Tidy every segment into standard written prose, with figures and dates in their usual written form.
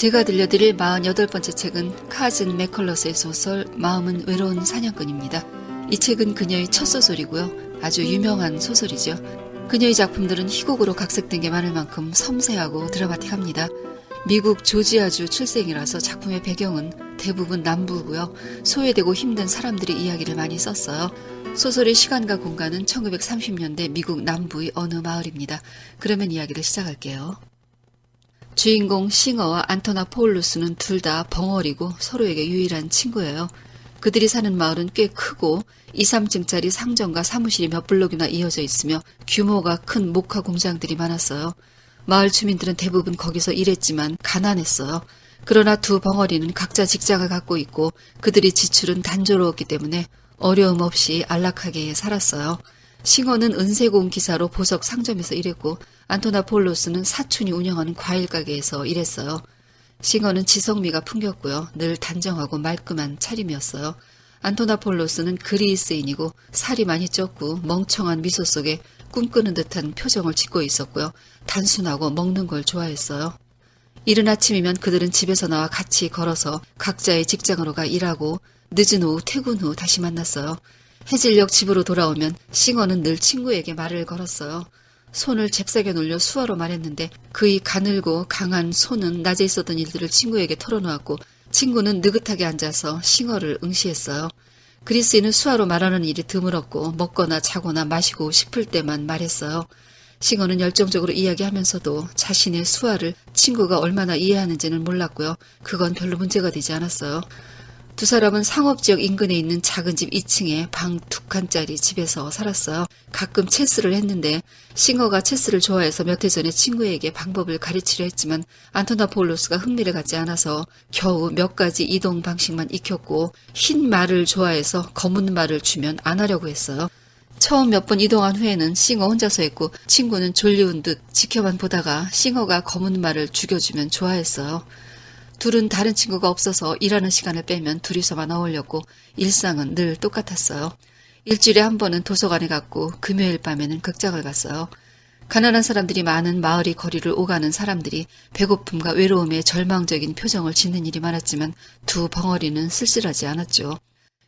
제가 들려드릴 48번째 책은 카즌 맥컬러스의 소설 마음은 외로운 사냥꾼입니다. 이 책은 그녀의 첫 소설이고요. 아주 유명한 소설이죠. 그녀의 작품들은 희곡으로 각색된 게 많을 만큼 섬세하고 드라마틱합니다. 미국 조지아주 출생이라서 작품의 배경은 대부분 남부고요. 소외되고 힘든 사람들의 이야기를 많이 썼어요. 소설의 시간과 공간은 1930년대 미국 남부의 어느 마을입니다. 그러면 이야기를 시작할게요. 주인공 싱어와 안토나 포울루스는 둘 다 벙어리고 서로에게 유일한 친구예요. 그들이 사는 마을은 꽤 크고 2, 3층짜리 상점과 사무실이 몇 블록이나 이어져 있으며 규모가 큰 목화 공장들이 많았어요. 마을 주민들은 대부분 거기서 일했지만 가난했어요. 그러나 두 벙어리는 각자 직장을 갖고 있고 그들의 지출은 단조로웠기 때문에 어려움 없이 안락하게 살았어요. 싱어는 은세공 기사로 보석 상점에서 일했고 안토나 포울루스는 사촌이 운영하는 과일 가게에서 일했어요. 싱어는 지성미가 풍겼고요. 늘 단정하고 말끔한 차림이었어요. 안토나 포울루스는 그리스인이고 살이 많이 쪘고 멍청한 미소 속에 꿈꾸는 듯한 표정을 짓고 있었고요. 단순하고 먹는 걸 좋아했어요. 이른 아침이면 그들은 집에서 나와 같이 걸어서 각자의 직장으로 가 일하고 늦은 오후 퇴근 후 다시 만났어요. 해질녘 집으로 돌아오면 싱어는 늘 친구에게 말을 걸었어요. 손을 잽싸게 놀려 수화로 말했는데 그의 가늘고 강한 손은 낮에 있었던 일들을 친구에게 털어놓았고 친구는 느긋하게 앉아서 싱어를 응시했어요. 그리스인은 수화로 말하는 일이 드물었고 먹거나 자거나 마시고 싶을 때만 말했어요. 싱어는 열정적으로 이야기하면서도 자신의 수화를 친구가 얼마나 이해하는지는 몰랐고요. 그건 별로 문제가 되지 않았어요. 두 사람은 상업지역 인근에 있는 작은 집 2층에 방 2칸짜리 집에서 살았어요. 가끔 체스를 했는데 싱어가 체스를 좋아해서 몇 해 전에 친구에게 방법을 가르치려 했지만 안토나 포울루스가 흥미를 갖지 않아서 겨우 몇 가지 이동 방식만 익혔고 흰 말을 좋아해서 검은 말을 주면 안 하려고 했어요. 처음 몇 번 이동한 후에는 싱어 혼자서 했고 친구는 졸리운 듯 지켜만 보다가 싱어가 검은 말을 죽여주면 좋아했어요. 둘은 다른 친구가 없어서 일하는 시간을 빼면 둘이서만 어울렸고 일상은 늘 똑같았어요. 일주일에 한 번은 도서관에 갔고 금요일 밤에는 극장을 갔어요. 가난한 사람들이 많은 마을의 거리를 오가는 사람들이 배고픔과 외로움에 절망적인 표정을 짓는 일이 많았지만 두 벙어리는 쓸쓸하지 않았죠.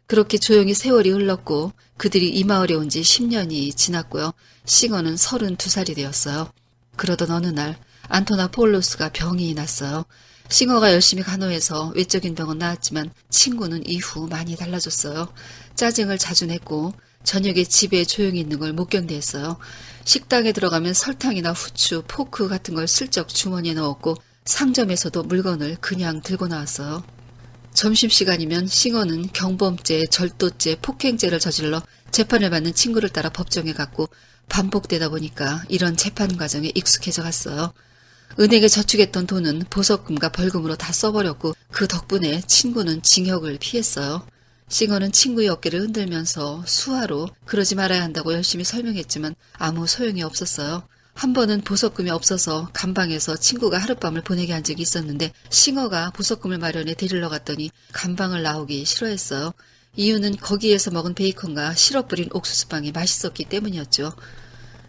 그렇게 조용히 세월이 흘렀고 그들이 이 마을에 온 지 10년이 지났고요. 싱어는 32살이 되었어요. 그러던 어느 날 안토나 포울루스가 병이 났어요. 싱어가 열심히 간호해서 외적인 병은 나았지만 친구는 이후 많이 달라졌어요. 짜증을 자주 냈고 저녁에 집에 조용히 있는 걸 못 견디했어요. 식당에 들어가면 설탕이나 후추, 포크 같은 걸 슬쩍 주머니에 넣었고 상점에서도 물건을 그냥 들고 나왔어요. 점심시간이면 싱어는 경범죄, 절도죄, 폭행죄를 저질러 재판을 받는 친구를 따라 법정에 갔고 반복되다 보니까 이런 재판 과정에 익숙해져 갔어요. 은행에 저축했던 돈은 보석금과 벌금으로 다 써버렸고 그 덕분에 친구는 징역을 피했어요. 싱어는 친구의 어깨를 흔들면서 수화로 그러지 말아야 한다고 열심히 설명했지만 아무 소용이 없었어요. 한 번은 보석금이 없어서 감방에서 친구가 하룻밤을 보내게 한 적이 있었는데 싱어가 보석금을 마련해 데리러 갔더니 감방을 나오기 싫어했어요. 이유는 거기에서 먹은 베이컨과 시럽 뿌린 옥수수빵이 맛있었기 때문이었죠.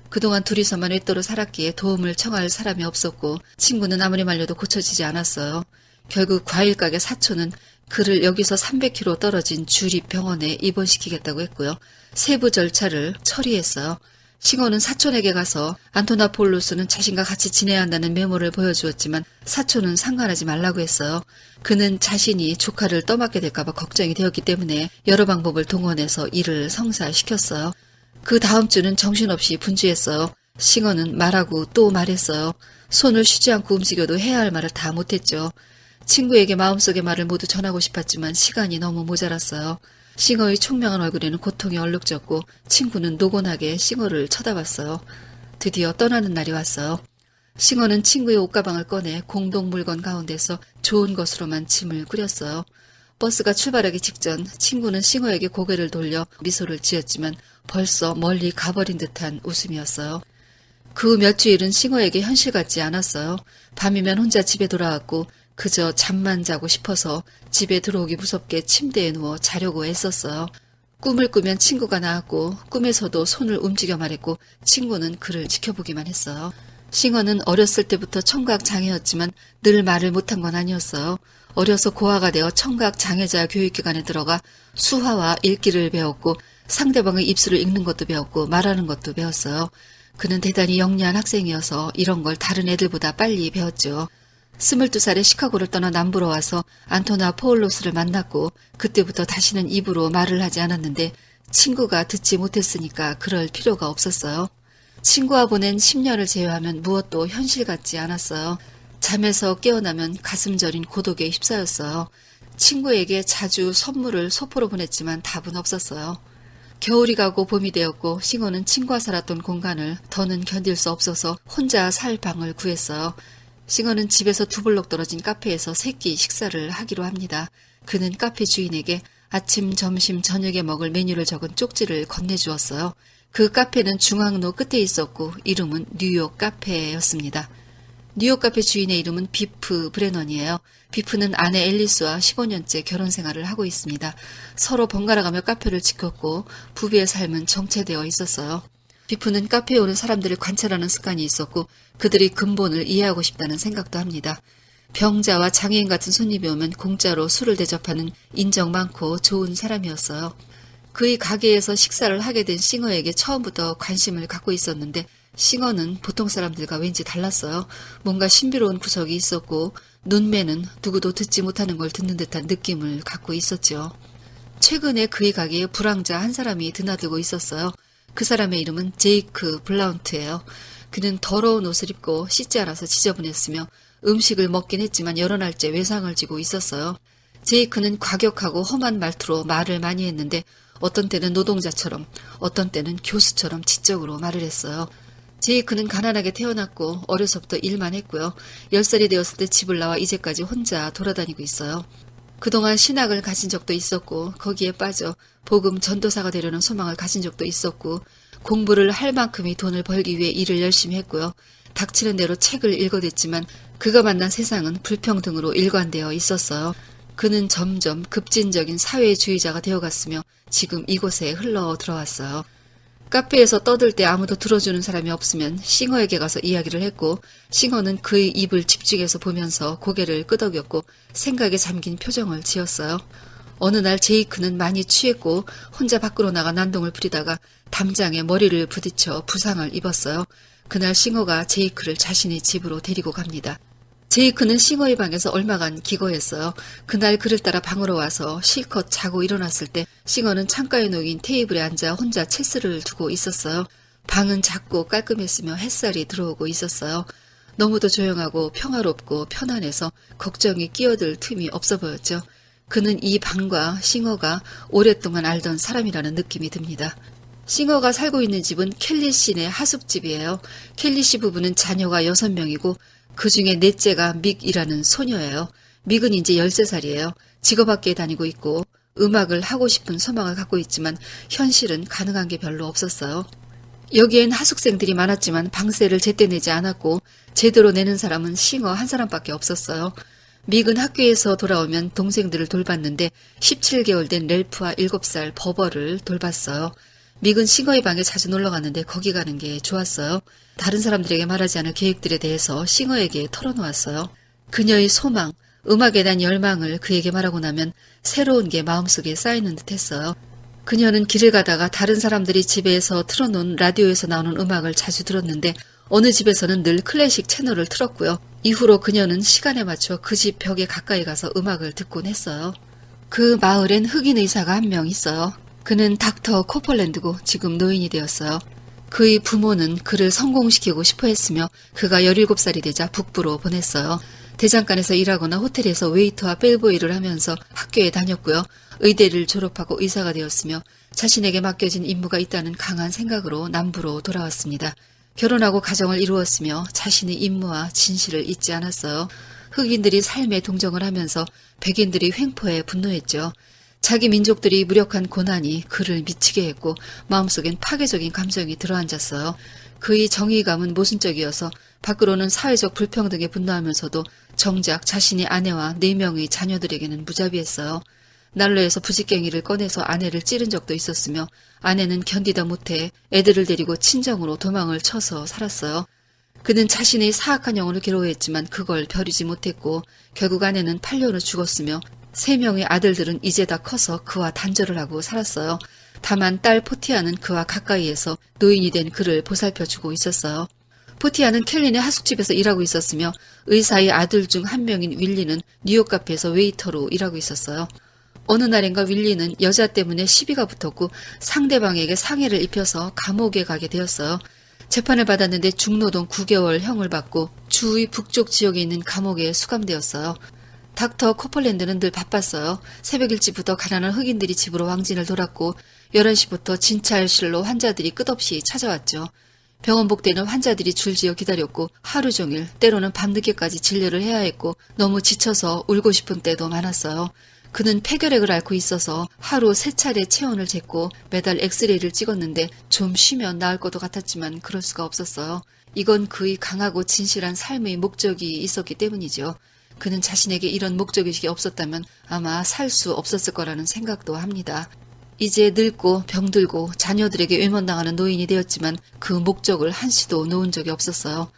그동안 둘이서만 외도로 살았기에 도움을 청할 사람이 없었고 친구는 아무리 말려도 고쳐지지 않았어요. 결국 과일가게 사촌은 그를 여기서 300km 떨어진 주립병원에 입원시키겠다고 했고요. 세부 절차를 처리했어요. 싱어는 사촌에게 가서 안토나 포울루스는 자신과 같이 지내야 한다는 메모를 보여주었지만 사촌은 상관하지 말라고 했어요. 그는 자신이 조카를 떠맡게 될까 봐 걱정이 되었기 때문에 여러 방법을 동원해서 일을 성사시켰어요. 그 다음 주는 정신없이 분주했어요. 싱어는 말하고 또 말했어요. 손을 쉬지 않고 움직여도 해야 할 말을 다 못했죠. 친구에게 마음속의 말을 모두 전하고 싶었지만 시간이 너무 모자랐어요. 싱어의 총명한 얼굴에는 고통이 얼룩졌고 친구는 노곤하게 싱어를 쳐다봤어요. 드디어 떠나는 날이 왔어요. 싱어는 친구의 옷가방을 꺼내 공동 물건 가운데서 좋은 것으로만 짐을 꾸렸어요. 버스가 출발하기 직전 친구는 싱어에게 고개를 돌려 미소를 지었지만 벌써 멀리 가버린 듯한 웃음이었어요. 그 몇 주일은 싱어에게 현실 같지 않았어요. 밤이면 혼자 집에 돌아왔고 그저 잠만 자고 싶어서 집에 들어오기 무섭게 침대에 누워 자려고 애썼어요. 꿈을 꾸면 친구가 나왔고 꿈에서도 손을 움직여 말했고 친구는 그를 지켜보기만 했어요. 싱어는 어렸을 때부터 청각 장애였지만 늘 말을 못한 건 아니었어요. 어려서 고아가 되어 청각 장애자 교육기관에 들어가 수화와 읽기를 배웠고 상대방의 입술을 읽는 것도 배웠고 말하는 것도 배웠어요. 그는 대단히 영리한 학생이어서 이런 걸 다른 애들보다 빨리 배웠죠. 22살에 시카고를 떠나 남부로 와서 안토나 포올로스를 만났고 그때부터 다시는 입으로 말을 하지 않았는데 친구가 듣지 못했으니까 그럴 필요가 없었어요. 친구와 보낸 10년을 제외하면 무엇도 현실 같지 않았어요. 잠에서 깨어나면 가슴 저린 고독에 휩싸였어요. 친구에게 자주 선물을 소포로 보냈지만 답은 없었어요. 겨울이 가고 봄이 되었고 싱어는 친구와 살았던 공간을 더는 견딜 수 없어서 혼자 살 방을 구했어요. 싱어는 집에서 2블록 떨어진 카페에서 3끼 식사를 하기로 합니다. 그는 카페 주인에게 아침, 점심, 저녁에 먹을 메뉴를 적은 쪽지를 건네주었어요. 그 카페는 중앙로 끝에 있었고 이름은 뉴욕 카페였습니다. 뉴욕 카페 주인의 이름은 비프 브레넌이에요. 비프는 아내 앨리스와 15년째 결혼 생활을 하고 있습니다. 서로 번갈아가며 카페를 지켰고 부부의 삶은 정체되어 있었어요. 비프는 카페에 오는 사람들을 관찰하는 습관이 있었고 그들이 근본을 이해하고 싶다는 생각도 합니다. 병자와 장애인 같은 손님이 오면 공짜로 술을 대접하는 인정 많고 좋은 사람이었어요. 그의 가게에서 식사를 하게 된 싱어에게 처음부터 관심을 갖고 있었는데 싱어는 보통 사람들과 왠지 달랐어요. 뭔가 신비로운 구석이 있었고 눈매는 누구도 듣지 못하는 걸 듣는 듯한 느낌을 갖고 있었죠. 최근에 그의 가게에 불황자 한 사람이 드나들고 있었어요. 그 사람의 이름은 제이크 블라운트예요. 그는 더러운 옷을 입고 씻지 않아서 지저분했으며 음식을 먹긴 했지만 여러 날째 외상을 지고 있었어요. 제이크는 과격하고 험한 말투로 말을 많이 했는데 어떤 때는 노동자처럼 어떤 때는 교수처럼 지적으로 말을 했어요. 제이크는 가난하게 태어났고 어려서부터 일만 했고요. 10살이 되었을 때 집을 나와 이제까지 혼자 돌아다니고 있어요. 그동안 신학을 가진 적도 있었고 거기에 빠져 복음 전도사가 되려는 소망을 가진 적도 있었고 공부를 할 만큼의 돈을 벌기 위해 일을 열심히 했고요. 닥치는 대로 책을 읽어댔지만 그가 만난 세상은 불평등으로 일관되어 있었어요. 그는 점점 급진적인 사회주의자가 되어갔으며 지금 이곳에 흘러 들어왔어요. 카페에서 떠들 때 아무도 들어주는 사람이 없으면 싱어에게 가서 이야기를 했고 싱어는 그의 입을 집중해서 보면서 고개를 끄덕였고 생각에 잠긴 표정을 지었어요. 어느 날 제이크는 많이 취했고 혼자 밖으로 나가 난동을 부리다가 담장에 머리를 부딪혀 부상을 입었어요. 그날 싱어가 제이크를 자신의 집으로 데리고 갑니다. 제이크는 싱어의 방에서 얼마간 기거했어요. 그날 그를 따라 방으로 와서 실컷 자고 일어났을 때 싱어는 창가에 놓인 테이블에 앉아 혼자 체스를 두고 있었어요. 방은 작고 깔끔했으며 햇살이 들어오고 있었어요. 너무도 조용하고 평화롭고 편안해서 걱정이 끼어들 틈이 없어 보였죠. 그는 이 방과 싱어가 오랫동안 알던 사람이라는 느낌이 듭니다. 싱어가 살고 있는 집은 켈리 씨네 하숙집이에요. 켈리 씨 부부는 자녀가 6명이고 그 중에 넷째가 믹이라는 소녀예요. 믹은 이제 13살이에요. 직업학교에 다니고 있고 음악을 하고 싶은 소망을 갖고 있지만 현실은 가능한 게 별로 없었어요. 여기엔 하숙생들이 많았지만 방세를 제때 내지 않았고 제대로 내는 사람은 싱어 한 사람밖에 없었어요. 믹은 학교에서 돌아오면 동생들을 돌봤는데 17개월 된 렐프와 7살 버버를 돌봤어요. 믹은 싱어의 방에 자주 놀러갔는데 거기 가는 게 좋았어요. 다른 사람들에게 말하지 않을 계획들에 대해서 싱어에게 털어놓았어요. 그녀의 소망, 음악에 대한 열망을 그에게 말하고 나면 새로운 게 마음속에 쌓이는 듯 했어요. 그녀는 길을 가다가 다른 사람들이 집에서 틀어놓은 라디오에서 나오는 음악을 자주 들었는데 어느 집에서는 늘 클래식 채널을 틀었고요. 이후로 그녀는 시간에 맞춰 그 집 벽에 가까이 가서 음악을 듣곤 했어요. 그 마을엔 흑인 의사가 한 명 있어요. 그는 닥터 코펄랜드고 지금 노인이 되었어요. 그의 부모는 그를 성공시키고 싶어 했으며 그가 17살이 되자 북부로 보냈어요. 대장간에서 일하거나 호텔에서 웨이터와 벨보이를 하면서 학교에 다녔고요. 의대를 졸업하고 의사가 되었으며 자신에게 맡겨진 임무가 있다는 강한 생각으로 남부로 돌아왔습니다. 결혼하고 가정을 이루었으며 자신의 임무와 진실을 잊지 않았어요. 흑인들이 삶에 동정을 하면서 백인들이 횡포에 분노했죠. 자기 민족들이 무력한 고난이 그를 미치게 했고 마음속엔 파괴적인 감정이 들어앉았어요. 그의 정의감은 모순적이어서 밖으로는 사회적 불평등에 분노하면서도 정작 자신의 아내와 4명의 자녀들에게는 무자비했어요. 난로에서 부직갱이를 꺼내서 아내를 찌른 적도 있었으며 아내는 견디다 못해 애들을 데리고 친정으로 도망을 쳐서 살았어요. 그는 자신의 사악한 영혼을 괴로워했지만 그걸 버리지 못했고 결국 아내는 8년 후 죽었으며 3명의 아들들은 이제 다 커서 그와 단절을 하고 살았어요. 다만 딸 포티아는 그와 가까이에서 노인이 된 그를 보살펴주고 있었어요. 포티아는 켈린의 하숙집에서 일하고 있었으며 의사의 아들 중 한 명인 윌리는 뉴욕 카페에서 웨이터로 일하고 있었어요. 어느 날인가 윌리는 여자 때문에 시비가 붙었고 상대방에게 상해를 입혀서 감옥에 가게 되었어요. 재판을 받았는데 중노동 9개월 형을 받고 주의 북쪽 지역에 있는 감옥에 수감되었어요. 닥터 코펄랜드는 늘 바빴어요. 새벽 일찍부터 가난한 흑인들이 집으로 왕진을 돌았고 11시부터 진찰실로 환자들이 끝없이 찾아왔죠. 병원 복대는 환자들이 줄지어 기다렸고 하루 종일 때로는 밤늦게까지 진료를 해야 했고 너무 지쳐서 울고 싶은 때도 많았어요. 그는 폐결핵을 앓고 있어서 하루 3차례 체온을 쟀고 매달 엑스레이를 찍었는데 좀 쉬면 나을 것도 같았지만 그럴 수가 없었어요. 이건 그의 강하고 진실한 삶의 목적이 있었기 때문이죠. 그는 자신에게 이런 목적의식이 없었다면 아마 살 수 없었을 거라는 생각도 합니다. 이제 늙고 병들고 자녀들에게 외면당하는 노인이 되었지만 그 목적을 한시도 놓은 적이 없었어요.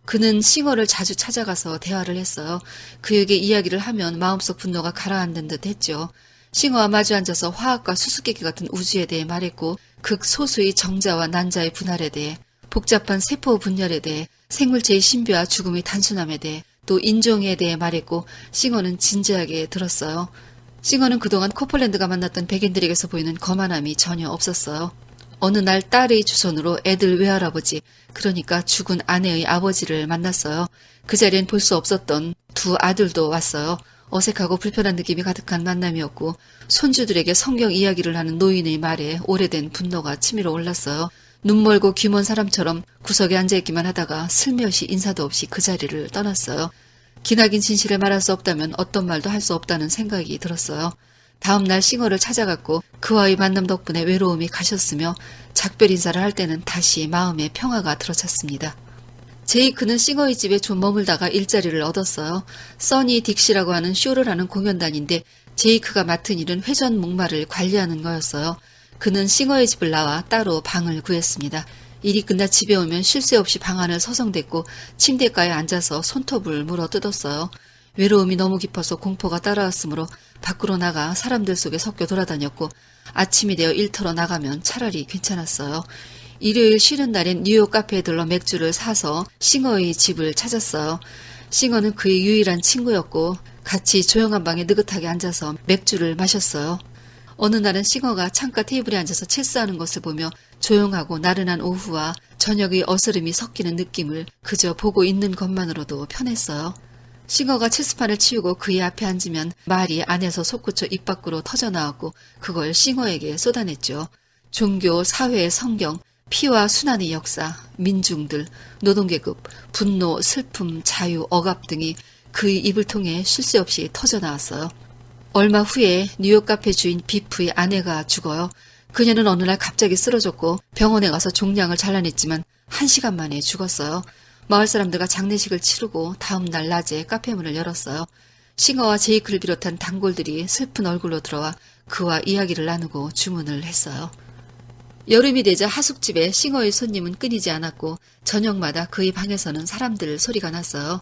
그는 싱어를 자주 찾아가서 대화를 했어요. 그에게 이야기를 하면 마음속 분노가 가라앉는 듯 했죠. 싱어와 마주 앉아서 화학과 수수께끼 같은 우주에 대해 말했고 극소수의 정자와 난자의 분할에 대해 복잡한 세포 분열에 대해 생물체의 신비와 죽음의 단순함에 대해 또 인종에 대해 말했고 싱어는 진지하게 들었어요. 싱어는 그동안 코펄랜드가 만났던 백인들에게서 보이는 거만함이 전혀 없었어요. 어느 날 딸의 주선으로 애들 외할아버지, 그러니까 죽은 아내의 아버지를 만났어요. 그 자리엔 볼 수 없었던 두 아들도 왔어요. 어색하고 불편한 느낌이 가득한 만남이었고 손주들에게 성경 이야기를 하는 노인의 말에 오래된 분노가 치밀어 올랐어요. 눈멀고 귀먼 사람처럼 구석에 앉아있기만 하다가 슬며시 인사도 없이 그 자리를 떠났어요. 기나긴 진실을 말할 수 없다면 어떤 말도 할 수 없다는 생각이 들었어요. 다음 날 싱어를 찾아갔고 그와의 만남 덕분에 외로움이 가셨으며 작별 인사를 할 때는 다시 마음의 평화가 들어찼습니다. 제이크는 싱어의 집에 좀 머물다가 일자리를 얻었어요. 써니 딕시라고 하는 쇼를 하는 공연단인데 제이크가 맡은 일은 회전 목마를 관리하는 거였어요. 그는 싱어의 집을 나와 따로 방을 구했습니다. 일이 끝나 집에 오면 쉴 새 없이 방 안을 서성댔고 침대가에 앉아서 손톱을 물어뜯었어요. 외로움이 너무 깊어서 공포가 따라왔으므로 밖으로 나가 사람들 속에 섞여 돌아다녔고 아침이 되어 일터로 나가면 차라리 괜찮았어요. 일요일 쉬는 날엔 뉴욕 카페에 들러 맥주를 사서 싱어의 집을 찾았어요. 싱어는 그의 유일한 친구였고 같이 조용한 방에 느긋하게 앉아서 맥주를 마셨어요. 어느 날은 싱어가 창가 테이블에 앉아서 체스하는 것을 보며 조용하고 나른한 오후와 저녁의 어스름이 섞이는 느낌을 그저 보고 있는 것만으로도 편했어요. 싱어가 체스판을 치우고 그의 앞에 앉으면 말이 안에서 솟구쳐 입 밖으로 터져나왔고 그걸 싱어에게 쏟아냈죠. 종교, 사회, 성경, 피와 순환의 역사, 민중들, 노동계급, 분노, 슬픔, 자유, 억압 등이 그의 입을 통해 쉴 새 없이 터져나왔어요. 얼마 후에 뉴욕 카페 주인 비프의 아내가 죽어요. 그녀는 어느 날 갑자기 쓰러졌고 병원에 가서 종양을 잘라냈지만 1시간 만에 죽었어요. 마을 사람들과 장례식을 치르고 다음 날 낮에 카페 문을 열었어요. 싱어와 제이크를 비롯한 단골들이 슬픈 얼굴로 들어와 그와 이야기를 나누고 주문을 했어요. 여름이 되자 하숙집에 싱어의 손님은 끊이지 않았고 저녁마다 그의 방에서는 사람들 소리가 났어요.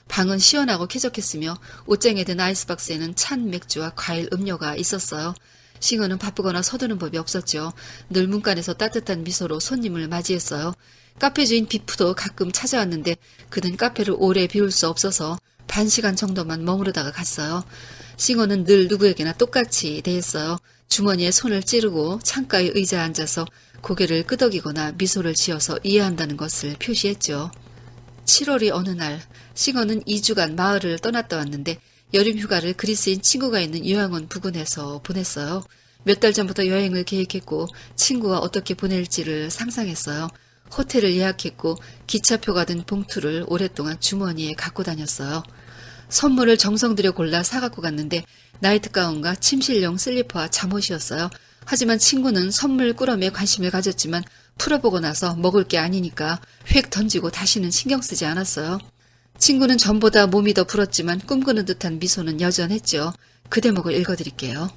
방은 시원하고 쾌적했으며 옷장에 든 아이스박스에는 찬 맥주와 과일 음료가 있었어요. 싱어는 바쁘거나 서두는 법이 없었죠. 늘 문간에서 따뜻한 미소로 손님을 맞이했어요. 카페 주인 비프도 가끔 찾아왔는데 그는 카페를 오래 비울 수 없어서 1시간 정도만 머무르다가 갔어요. 싱어는 늘 누구에게나 똑같이 대했어요. 주머니에 손을 찌르고 창가의 의자에 앉아서 고개를 끄덕이거나 미소를 지어서 이해한다는 것을 표시했죠. 7월의 어느 날 싱어는 2주간 마을을 떠났다 왔는데 여름 휴가를 그리스인 친구가 있는 요양원 부근에서 보냈어요. 몇 달 전부터 여행을 계획했고 친구와 어떻게 보낼지를 상상했어요. 호텔을 예약했고 기차표가 든 봉투를 오랫동안 주머니에 갖고 다녔어요. 선물을 정성 들여 골라 사갖고 갔는데 나이트가운과 침실용 슬리퍼와 잠옷이었어요. 하지만 친구는 선물 꾸러미에 관심을 가졌지만 풀어보고 나서 먹을 게 아니니까 획 던지고 다시는 신경 쓰지 않았어요. 친구는 전보다 몸이 더 불었지만 꿈꾸는 듯한 미소는 여전했죠. 그 대목을 읽어드릴게요.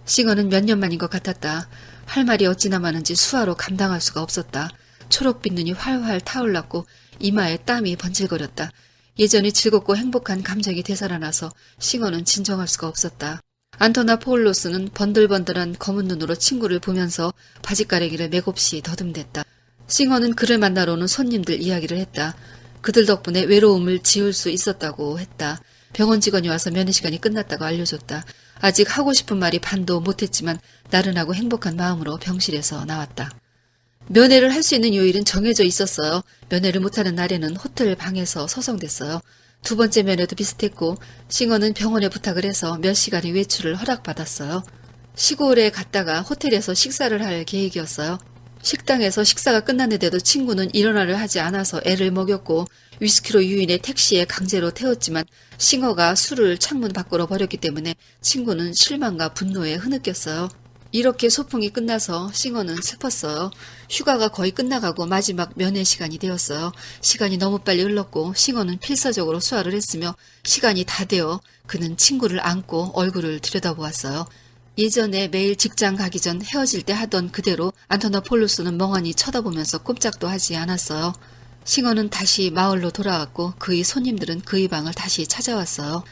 싱어는 몇 년 만인 것 같았다. 할 말이 어찌나 많은지 수화로 감당할 수가 없었다. 초록빛 눈이 활활 타올랐고 이마에 땀이 번질거렸다. 예전에 즐겁고 행복한 감정이 되살아나서 싱어는 진정할 수가 없었다. 안토나포울로스는 번들번들한 검은 눈으로 친구를 보면서 바짓가래기를 맥없이 더듬댔다. 싱어는 그를 만나러 오는 손님들 이야기를 했다. 그들 덕분에 외로움을 지울 수 있었다고 했다. 병원 직원이 와서 면회시간이 끝났다고 알려줬다. 아직 하고 싶은 말이 반도 못했지만 나른하고 행복한 마음으로 병실에서 나왔다. 면회를 할 수 있는 요일은 정해져 있었어요. 면회를 못하는 날에는 호텔 방에서 서성댔어요. 두 번째 면회도 비슷했고 싱어는 병원에 부탁을 해서 몇 시간의 외출을 허락받았어요. 시골에 갔다가 호텔에서 식사를 할 계획이었어요. 식당에서 식사가 끝났는데도 친구는 일어나려 하지 않아서 애를 먹였고 위스키로 유인해 택시에 강제로 태웠지만 싱어가 술을 창문 밖으로 버렸기 때문에 친구는 실망과 분노에 흐느꼈어요. 이렇게 소풍이 끝나서 싱어는 슬펐어요. 휴가가 거의 끝나가고 마지막 면회 시간이 되었어요. 시간이 너무 빨리 흘렀고 싱어는 필사적으로 수화를 했으며 시간이 다 되어 그는 친구를 안고 얼굴을 들여다보았어요. 예전에 매일 직장 가기 전 헤어질 때 하던 그대로 안토나폴로스는 멍하니 쳐다보면서 꼼짝도 하지 않았어요. 싱어는 다시 마을로 돌아왔고 그의 손님들은 그의 방을 다시 찾아왔어요.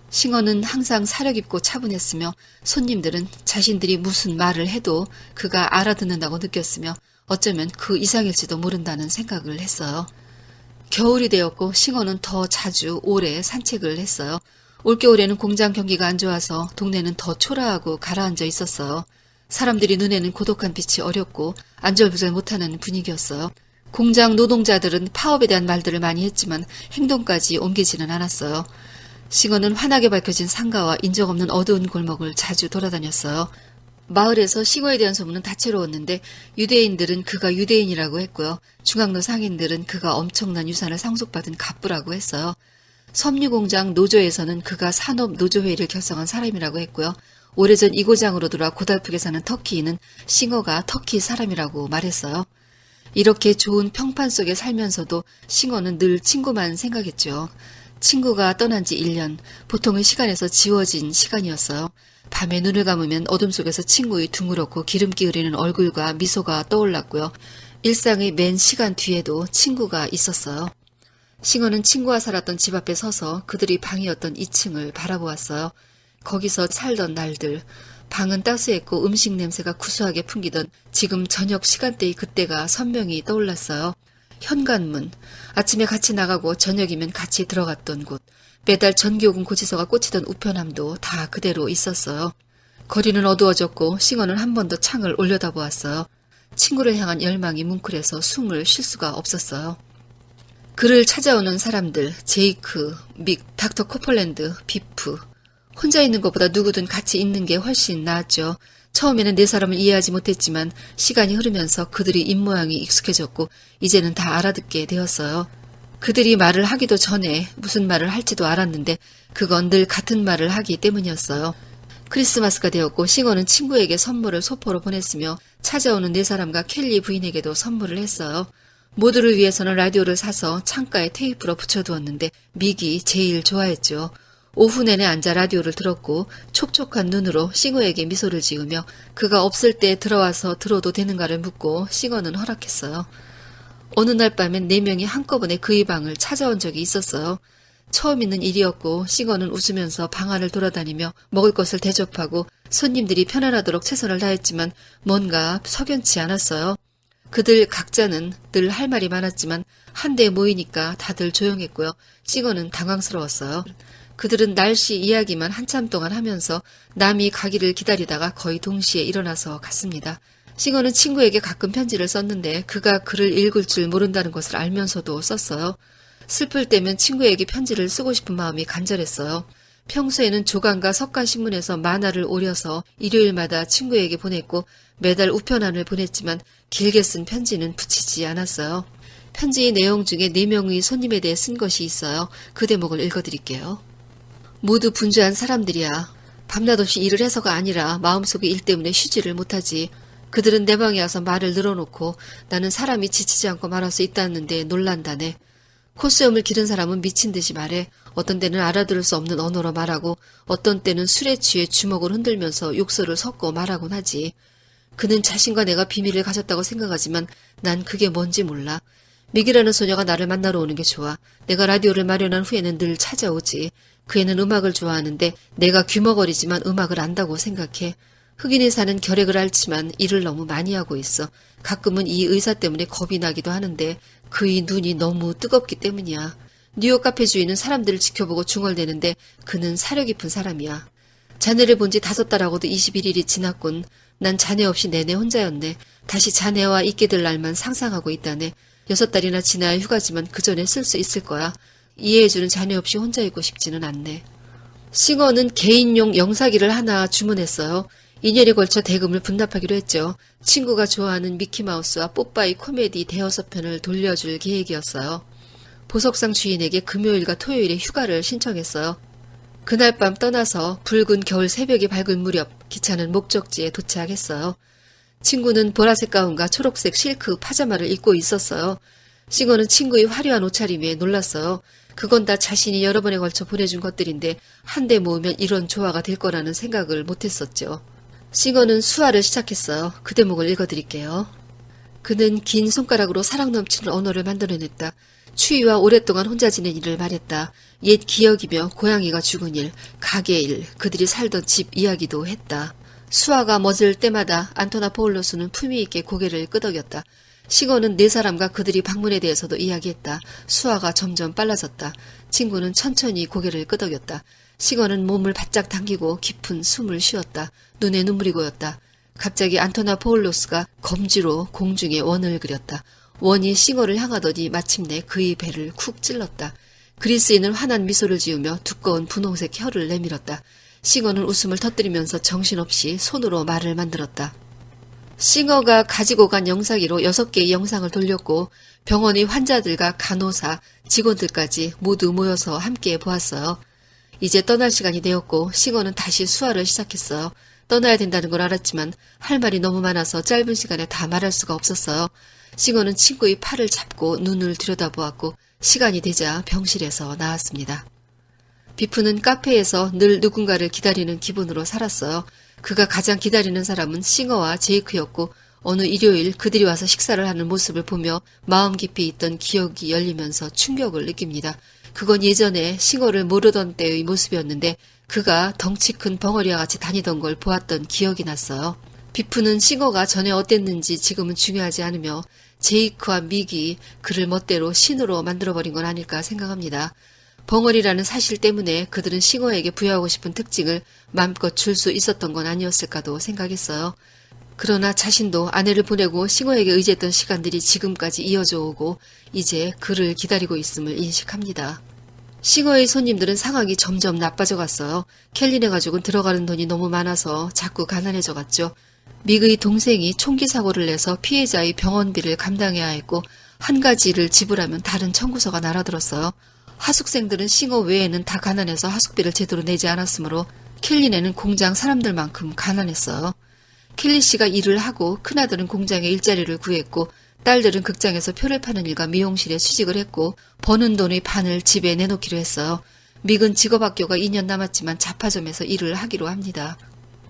싱어는 항상 사려깊고 차분했으며 손님들은 자신들이 무슨 말을 해도 그가 알아듣는다고 느꼈으며 어쩌면 그 이상일지도 모른다는 생각을 했어요. 겨울이 되었고 싱어는 더 자주 오래 산책을 했어요. 올겨울에는 공장 경기가 안 좋아서 동네는 더 초라하고 가라앉아 있었어요. 사람들이 눈에는 고독한 빛이 어렵고 안절부절 못하는 분위기였어요. 공장 노동자들은 파업에 대한 말들을 많이 했지만 행동까지 옮기지는 않았어요. 싱어는 환하게 밝혀진 상가와 인적 없는 어두운 골목을 자주 돌아다녔어요. 마을에서 싱어에 대한 소문은 다채로웠는데 유대인들은 그가 유대인이라고 했고요. 중앙로 상인들은 그가 엄청난 유산을 상속받은 갑부라고 했어요. 섬유공장 노조에서는 그가 산업노조회의를 결성한 사람이라고 했고요. 오래전 이 고장으로 돌아 고달프게 사는 터키인은 싱어가 터키 사람이라고 말했어요. 이렇게 좋은 평판 속에 살면서도 싱어는 늘 친구만 생각했죠. 친구가 떠난 지 1년, 보통의 시간에서 지워진 시간이었어요. 밤에 눈을 감으면 어둠 속에서 친구의 둥그렇고 기름기 흐리는 얼굴과 미소가 떠올랐고요. 일상의 맨 시간 뒤에도 친구가 있었어요. 싱어는 친구와 살았던 집 앞에 서서 그들이 방이었던 2층을 바라보았어요. 거기서 살던 날들, 방은 따스했고 음식 냄새가 구수하게 풍기던 지금 저녁 시간대의 그때가 선명히 떠올랐어요. 현관문, 아침에 같이 나가고 저녁이면 같이 들어갔던 곳, 매달 전기요금 고지서가 꽂히던 우편함도 다 그대로 있었어요. 거리는 어두워졌고 싱어는 한 번 더 창을 올려다보았어요. 친구를 향한 열망이 뭉클해서 숨을 쉴 수가 없었어요. 그를 찾아오는 사람들, 제이크, 믹, 닥터 코폴랜드, 비프. 혼자 있는 것보다 누구든 같이 있는 게 훨씬 나았죠. 처음에는 네 사람을 이해하지 못했지만 시간이 흐르면서 그들이 입모양이 익숙해졌고 이제는 다 알아듣게 되었어요. 그들이 말을 하기도 전에 무슨 말을 할지도 알았는데 그건 늘 같은 말을 하기 때문이었어요. 크리스마스가 되었고 싱어는 친구에게 선물을 소포로 보냈으며 찾아오는 네 사람과 켈리 부인에게도 선물을 했어요. 모두를 위해서는 라디오를 사서 창가에 테이프로 붙여두었는데 믹이 제일 좋아했죠. 오후 내내 앉아 라디오를 들었고 촉촉한 눈으로 싱어에게 미소를 지으며 그가 없을 때 들어와서 들어도 되는가를 묻고 싱어는 허락했어요. 어느 날 밤엔 4명이 한꺼번에 그의 방을 찾아온 적이 있었어요. 처음 있는 일이었고 싱어는 웃으면서 방 안을 돌아다니며 먹을 것을 대접하고 손님들이 편안하도록 최선을 다했지만 뭔가 석연치 않았어요. 그들 각자는 늘 할 말이 많았지만 한데 모이니까 다들 조용했고요. 싱어는 당황스러웠어요. 그들은 날씨 이야기만 한참 동안 하면서 남이 가기를 기다리다가 거의 동시에 일어나서 갔습니다. 싱어는 친구에게 가끔 편지를 썼는데 그가 글을 읽을 줄 모른다는 것을 알면서도 썼어요. 슬플 때면 친구에게 편지를 쓰고 싶은 마음이 간절했어요. 평소에는 조간과 석간신문에서 만화를 오려서 일요일마다 친구에게 보냈고 매달 우편안을 보냈지만 길게 쓴 편지는 붙이지 않았어요. 편지의 내용 중에 4명의 손님에 대해 쓴 것이 있어요. 그 대목을 읽어드릴게요. 모두 분주한 사람들이야. 밤낮 없이 일을 해서가 아니라 마음속의 일 때문에 쉬지를 못하지. 그들은 내 방에 와서 말을 늘어놓고 나는 사람이 지치지 않고 말할 수 있다는데 놀란다네. 코수염을 기른 사람은 미친 듯이 말해. 어떤 때는 알아들을 수 없는 언어로 말하고 어떤 때는 술에 취해 주먹을 흔들면서 욕설을 섞어 말하곤 하지. 그는 자신과 내가 비밀을 가졌다고 생각하지만 난 그게 뭔지 몰라. 미기라는 소녀가 나를 만나러 오는 게 좋아. 내가 라디오를 마련한 후에는 늘 찾아오지. 그 애는 음악을 좋아하는데 내가 귀머거리지만 음악을 안다고 생각해. 흑인이 사는 결핵을 앓지만 일을 너무 많이 하고 있어. 가끔은 이 의사 때문에 겁이 나기도 하는데 그의 눈이 너무 뜨겁기 때문이야. 뉴욕 카페 주인은 사람들을 지켜보고 중얼대는데 그는 사려 깊은 사람이야. 자네를 본 지 5달하고도 21일이 지났군. 난 자네 없이 내내 혼자였네. 다시 자네와 있게 될 날만 상상하고 있다네. 6달이나 지나야 휴가지만 그 전에 쓸 수 있을 거야. 이해해주는 자네 없이 혼자 있고 싶지는 않네. 싱어는 개인용 영사기를 하나 주문했어요. 2년에 걸쳐 대금을 분납하기로 했죠. 친구가 좋아하는 미키마우스와 뽀빠이 코미디 대여섯 편을 돌려줄 계획이었어요. 보석상 주인에게 금요일과 토요일에 휴가를 신청했어요. 그날 밤 떠나서 붉은 겨울 새벽이 밝을 무렵 기차는 목적지에 도착했어요. 친구는 보라색 가운과 초록색 실크 파자마를 입고 있었어요. 싱어는 친구의 화려한 옷차림에 놀랐어요. 그건 다 자신이 여러 번에 걸쳐 보내준 것들인데 한데 모으면 이런 조화가 될 거라는 생각을 못했었죠. 싱어는 수화를 시작했어요. 그 대목을 읽어드릴게요. 그는 긴 손가락으로 사랑 넘치는 언어를 만들어냈다. 추위와 오랫동안 혼자 지낸 일을 말했다. 옛 기억이며 고양이가 죽은 일, 가게 일, 그들이 살던 집 이야기도 했다. 수화가 멎을 때마다 안토나포울로스는 품위 있게 고개를 끄덕였다. 싱어는 네 사람과 그들이 방문에 대해서도 이야기했다. 수화가 점점 빨라졌다. 친구는 천천히 고개를 끄덕였다. 싱어는 몸을 바짝 당기고 깊은 숨을 쉬었다. 눈에 눈물이 고였다. 갑자기 안토나포울로스가 검지로 공중에 원을 그렸다. 원이 싱어를 향하더니 마침내 그의 배를 쿡 찔렀다. 그리스인은 환한 미소를 지으며 두꺼운 분홍색 혀를 내밀었다. 싱어는 웃음을 터뜨리면서 정신없이 손으로 말을 만들었다. 싱어가 가지고 간 영상기로 6개의 영상을 돌렸고 병원의 환자들과 간호사, 직원들까지 모두 모여서 함께 보았어요. 이제 떠날 시간이 되었고 싱어는 다시 수화를 시작했어요. 떠나야 된다는 걸 알았지만 할 말이 너무 많아서 짧은 시간에 다 말할 수가 없었어요. 싱어는 친구의 팔을 잡고 눈을 들여다보았고 시간이 되자 병실에서 나왔습니다. 비프는 카페에서 늘 누군가를 기다리는 기분으로 살았어요. 그가 가장 기다리는 사람은 싱어와 제이크였고 어느 일요일 그들이 와서 식사를 하는 모습을 보며 마음 깊이 있던 기억이 열리면서 충격을 느낍니다. 그건 예전에 싱어를 모르던 때의 모습이었는데 그가 덩치 큰 벙어리와 같이 다니던 걸 보았던 기억이 났어요. 비프는 싱어가 전에 어땠는지 지금은 중요하지 않으며 제이크와 믹이 그를 멋대로 신으로 만들어버린 건 아닐까 생각합니다. 벙어리라는 사실 때문에 그들은 싱어에게 부여하고 싶은 특징을 마음껏 줄 수 있었던 건 아니었을까도 생각했어요. 그러나 자신도 아내를 보내고 싱어에게 의지했던 시간들이 지금까지 이어져 오고 이제 그를 기다리고 있음을 인식합니다. 싱어의 손님들은 상황이 점점 나빠져 갔어요. 켈린의 가족은 들어가는 돈이 너무 많아서 자꾸 가난해져 갔죠. 믹의 동생이 총기 사고를 내서 피해자의 병원비를 감당해야 했고 한 가지를 지불하면 다른 청구서가 날아들었어요. 하숙생들은 싱어 외에는 다 가난해서 하숙비를 제대로 내지 않았으므로 켈린에는 공장 사람들만큼 가난했어요. 켈리 씨가 일을 하고 큰아들은 공장에 일자리를 구했고 딸들은 극장에서 표를 파는 일과 미용실에 취직을 했고 버는 돈의 반을 집에 내놓기로 했어요. 믹은 직업학교가 2년 남았지만 잡화점에서 일을 하기로 합니다.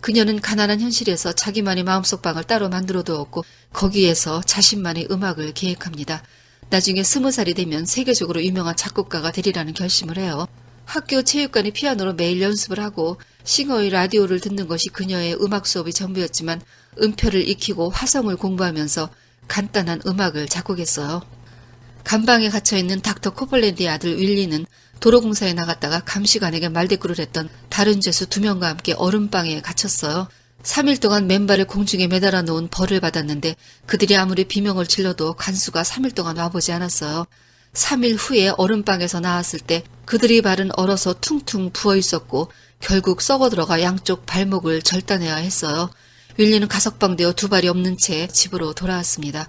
그녀는 가난한 현실에서 자기만의 마음속 방을 따로 만들어 두었고 거기에서 자신만의 음악을 계획합니다. 나중에 20살이 되면 세계적으로 유명한 작곡가가 되리라는 결심을 해요. 학교 체육관의 피아노로 매일 연습을 하고 싱어의 라디오를 듣는 것이 그녀의 음악 수업의 전부였지만 음표를 익히고 화성을 공부하면서 간단한 음악을 작곡했어요. 감방에 갇혀있는 닥터 코폴랜드의 아들 윌리는 도로공사에 나갔다가 감시관에게 말대꾸를 했던 다른 죄수 2명과 함께 얼음방에 갇혔어요. 3일 동안 맨발을 공중에 매달아 놓은 벌을 받았는데 그들이 아무리 비명을 질러도 간수가 3일 동안 와보지 않았어요. 3일 후에 얼음방에서 나왔을 때 그들의 발은 얼어서 퉁퉁 부어있었고 결국 썩어들어가 양쪽 발목을 절단해야 했어요. 윌리는 가석방되어 2발이 없는 채 집으로 돌아왔습니다.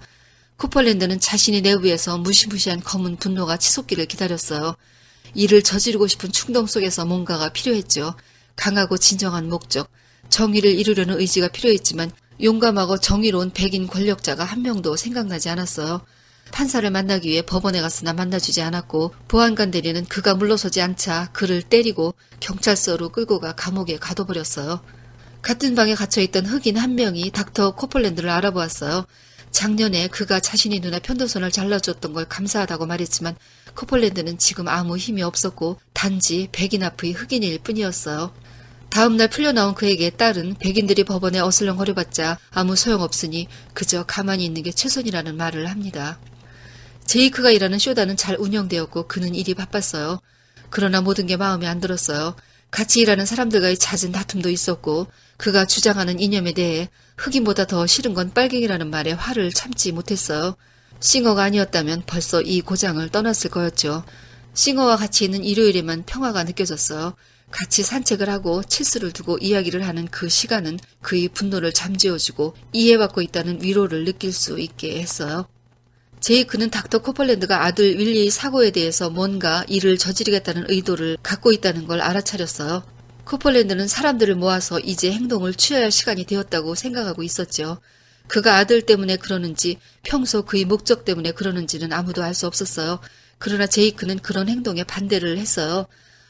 코폴랜드는 자신의 내부에서 무시무시한 검은 분노가 치솟기를 기다렸어요. 일을 저지르고 싶은 충동 속에서 뭔가가 필요했죠. 강하고 진정한 목적, 정의를 이루려는 의지가 필요했지만 용감하고 정의로운 백인 권력자가 한 명도 생각나지 않았어요. 판사를 만나기 위해 법원에 갔으나 만나주지 않았고 보안관 대리는 그가 물러서지 않자 그를 때리고 경찰서로 끌고 가 감옥에 가둬버렸어요. 같은 방에 갇혀있던 흑인 한 명이 닥터 코폴랜드를 알아보았어요. 작년에 그가 자신이 누나 편도선을 잘라줬던 걸 감사하다고 말했지만 코폴랜드는 지금 아무 힘이 없었고 단지 백인아프의 흑인일 뿐이었어요. 다음날 풀려나온 그에게 딸은 백인들이 법원에 어슬렁거려봤자 아무 소용없으니 그저 가만히 있는 게 최선이라는 말을 합니다. 제이크가 일하는 쇼다는 잘 운영되었고 그는 일이 바빴어요. 그러나 모든 게 마음에 안 들었어요. 같이 일하는 사람들과의 잦은 다툼도 있었고 그가 주장하는 이념에 대해 흑인보다 더 싫은 건 빨갱이라는 말에 화를 참지 못했어요. 싱어가 아니었다면 벌써 이 고장을 떠났을 거였죠. 싱어와 같이 있는 일요일에만 평화가 느껴졌어요. 같이 산책을 하고 칠수를 두고 이야기를 하는 그 시간은 그의 분노를 잠재워주고 이해받고 있다는 위로를 느낄 수 있게 했어요. 제이크는 닥터 코폴랜드가 아들 윌리의 사고에 대해서 뭔가 일을 저지르겠다는 의도를 갖고 있다는 걸 알아차렸어요. 코폴랜드는 사람들을 모아서 이제 행동을 취해야 할 시간이 되었다고 생각하고 있었죠. 그가 아들 때문에 그러는지 평소 그의 목적 때문에 그러는지는 아무도 알 수 없었어요. 그러나 제이크는 그런 행동에 반대를 했어요.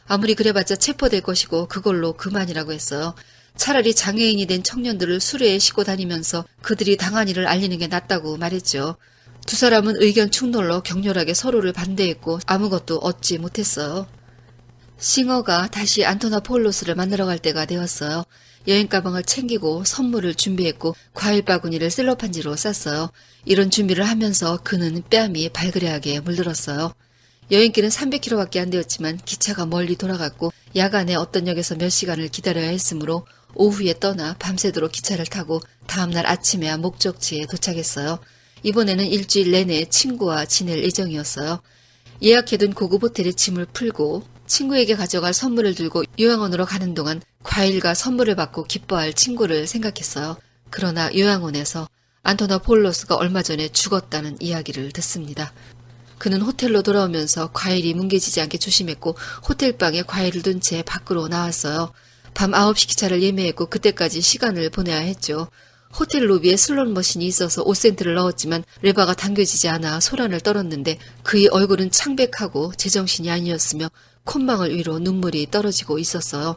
아무리 그래봤자 체포될 것이고 그걸로 그만이라고 했어요. 차라리 장애인이 된 청년들을 수레에 싣고 다니면서 그들이 당한 일을 알리는 게 낫다고 말했죠. 두 사람은 의견 충돌로 격렬하게 서로를 반대했고 아무것도 얻지 못했어요. 싱어가 다시 안토나폴로스를 만나러 갈 때가 되었어요. 여행 가방을 챙기고 선물을 준비했고 과일 바구니를 셀로판지로 쌌어요. 이런 준비를 하면서 그는 뺨이 발그레하게 물들었어요. 여행길은 300km밖에 안 되었지만 기차가 멀리 돌아갔고 야간에 어떤 역에서 몇 시간을 기다려야 했으므로 오후에 떠나 밤새도록 기차를 타고 다음날 아침에야 목적지에 도착했어요. 이번에는 일주일 내내 친구와 지낼 예정이었어요. 예약해둔 고급 호텔에 짐을 풀고 친구에게 가져갈 선물을 들고 요양원으로 가는 동안 과일과 선물을 받고 기뻐할 친구를 생각했어요. 그러나 요양원에서 안토나폴로스가 얼마 전에 죽었다는 이야기를 듣습니다. 그는 호텔로 돌아오면서 과일이 뭉개지지 않게 조심했고 호텔방에 과일을 둔 채 밖으로 나왔어요. 밤 9시 기차를 예매했고 그때까지 시간을 보내야 했죠. 호텔 로비에 슬롯 머신이 있어서 5센트를 넣었지만 레바가 당겨지지 않아 소란을 떨었는데 그의 얼굴은 창백하고 제정신이 아니었으며 콧망울 위로 눈물이 떨어지고 있었어요.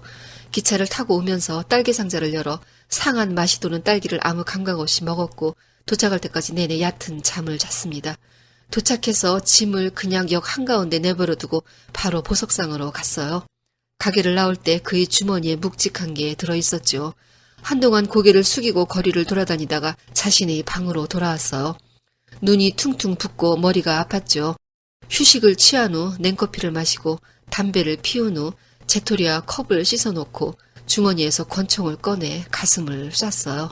기차를 타고 오면서 딸기 상자를 열어 상한 맛이 도는 딸기를 아무 감각 없이 먹었고 도착할 때까지 내내 얕은 잠을 잤습니다. 도착해서 짐을 그냥 역 한가운데 내버려두고 바로 보석상으로 갔어요. 가게를 나올 때 그의 주머니에 묵직한 게 들어있었죠. 한동안 고개를 숙이고 거리를 돌아다니다가 자신의 방으로 돌아왔어요. 눈이 퉁퉁 붓고 머리가 아팠죠. 휴식을 취한 후 냉커피를 마시고 담배를 피운 후 제토리와 컵을 씻어놓고 주머니에서 권총을 꺼내 가슴을 쐈어요.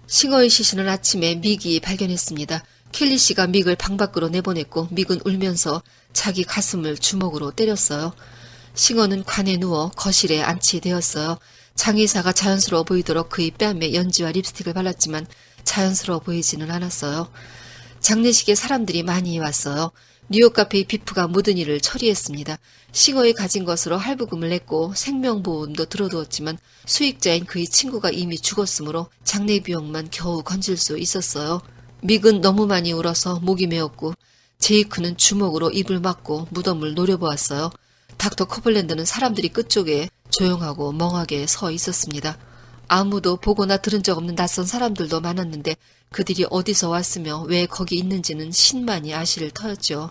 싱어의 시신은 아침에 믹이 발견했습니다. 켈리 씨가 믹을 방 밖으로 내보냈고 믹은 울면서 자기 가슴을 주먹으로 때렸어요. 싱어는 관에 누워 거실에 안치되었어요. 장의사가 자연스러워 보이도록 그의 뺨에 연지와 립스틱을 발랐지만 자연스러워 보이지는 않았어요. 장례식에 사람들이 많이 왔어요. 뉴욕 카페의 비프가 모든 일을 처리했습니다. 싱어의 가진 것으로 할부금을 냈고 생명보험도 들어두었지만 수익자인 그의 친구가 이미 죽었으므로 장례 비용만 겨우 건질 수 있었어요. 믹은 너무 많이 울어서 목이 메었고 제이크는 주먹으로 입을 막고 무덤을 노려보았어요. 닥터 코플랜드는 사람들이 끝쪽에 조용하고 멍하게 서 있었습니다. 아무도 보거나 들은 적 없는 낯선 사람들도 많았는데 그들이 어디서 왔으며 왜 거기 있는지는 신만이 아실 터였죠.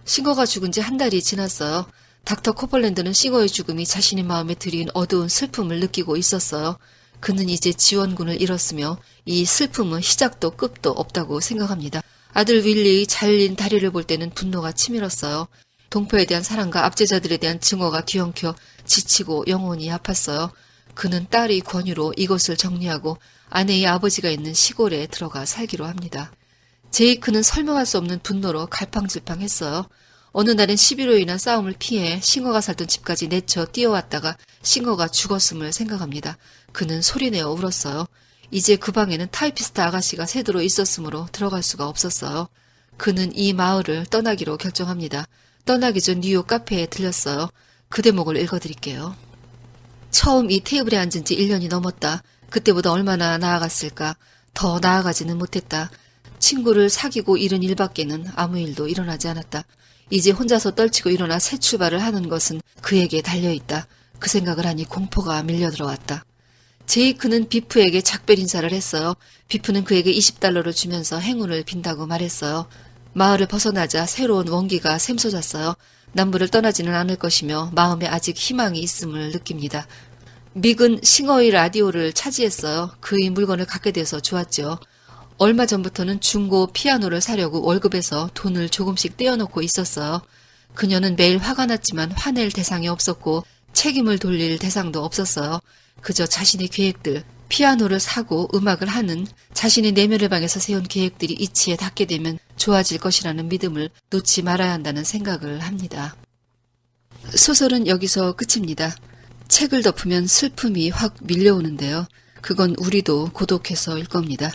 싱어가 죽은 지 한 달이 지났어요. 닥터 코폴랜드는 싱어의 죽음이 자신의 마음에 들인 어두운 슬픔을 느끼고 있었어요. 그는 이제 지원군을 잃었으며 이 슬픔은 시작도 끝도 없다고 생각합니다. 아들 윌리의 잘린 다리를 볼 때는 분노가 치밀었어요. 동포에 대한 사랑과 압제자들에 대한 증오가 뒤엉켜 지치고 영혼이 아팠어요. 그는 딸의 권유로 이곳을 정리하고 아내의 아버지가 있는 시골에 들어가 살기로 합니다. 제이크는 설명할 수 없는 분노로 갈팡질팡했어요. 어느 날엔 시비로 인한 싸움을 피해 싱어가 살던 집까지 내쳐 뛰어왔다가 싱어가 죽었음을 생각합니다. 그는 소리내어 울었어요. 이제 그 방에는 타이피스트 아가씨가 새들어 있었으므로 들어갈 수가 없었어요. 그는 이 마을을 떠나기로 결정합니다. 떠나기 전 뉴욕 카페에 들렸어요. 그 대목을 읽어드릴게요. 처음 이 테이블에 앉은 지 1년이 넘었다. 그때보다 얼마나 나아갔을까. 더 나아가지는 못했다. 친구를 사귀고 잃은 일밖에는 아무 일도 일어나지 않았다. 이제 혼자서 떨치고 일어나 새 출발을 하는 것은 그에게 달려있다. 그 생각을 하니 공포가 밀려들어왔다. 제이크는 비프에게 작별 인사를 했어요. 비프는 그에게 $20를 주면서 행운을 빈다고 말했어요. 마을을 벗어나자 새로운 원기가 샘솟았어요. 남부를 떠나지는 않을 것이며 마음에 아직 희망이 있음을 느낍니다. 믹은 싱어의 라디오를 차지했어요. 그의 물건을 갖게 돼서 좋았죠. 얼마 전부터는 중고 피아노를 사려고 월급에서 돈을 조금씩 떼어놓고 있었어요. 그녀는 매일 화가 났지만 화낼 대상이 없었고 책임을 돌릴 대상도 없었어요. 그저 자신의 계획들, 피아노를 사고 음악을 하는 자신의 내면의 방에서 세운 계획들이 이치에 닿게 되면 좋아질 것이라는 믿음을 놓지 말아야 한다는 생각을 합니다. 소설은 여기서 끝입니다. 책을 덮으면 슬픔이 확 밀려오는데요. 그건 우리도 고독해서일 겁니다.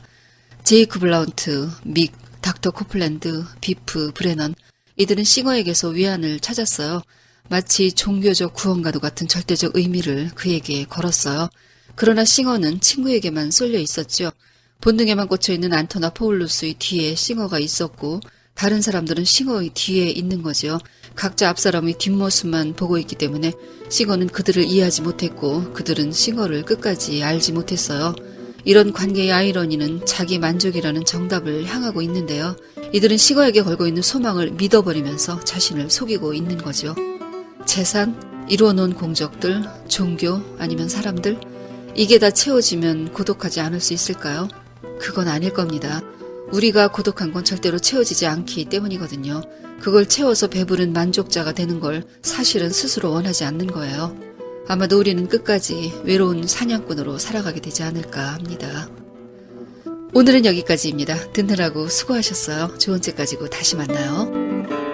제이크 블라운트, 믹, 닥터 코플랜드, 비프, 브레넌 이들은 싱어에게서 위안을 찾았어요. 마치 종교적 구원과도 같은 절대적 의미를 그에게 걸었어요. 그러나 싱어는 친구에게만 쏠려 있었죠. 본능에만 꽂혀있는 안토나 포울루스의 뒤에 싱어가 있었고 다른 사람들은 싱어의 뒤에 있는 거죠. 각자 앞사람의 뒷모습만 보고 있기 때문에 싱어는 그들을 이해하지 못했고 그들은 싱어를 끝까지 알지 못했어요. 이런 관계의 아이러니는 자기 만족이라는 정답을 향하고 있는데요. 이들은 싱어에게 걸고 있는 소망을 믿어버리면서 자신을 속이고 있는 거죠. 재산, 이루어놓은 공적들, 종교, 아니면 사람들, 이게 다 채워지면 고독하지 않을 수 있을까요? 그건 아닐 겁니다. 우리가 고독한 건 절대로 채워지지 않기 때문이거든요. 그걸 채워서 배부른 만족자가 되는 걸 사실은 스스로 원하지 않는 거예요. 아마도 우리는 끝까지 외로운 사냥꾼으로 살아가게 되지 않을까 합니다. 오늘은 여기까지입니다. 듣느라고 수고하셨어요. 좋은 책 가지고 다시 만나요.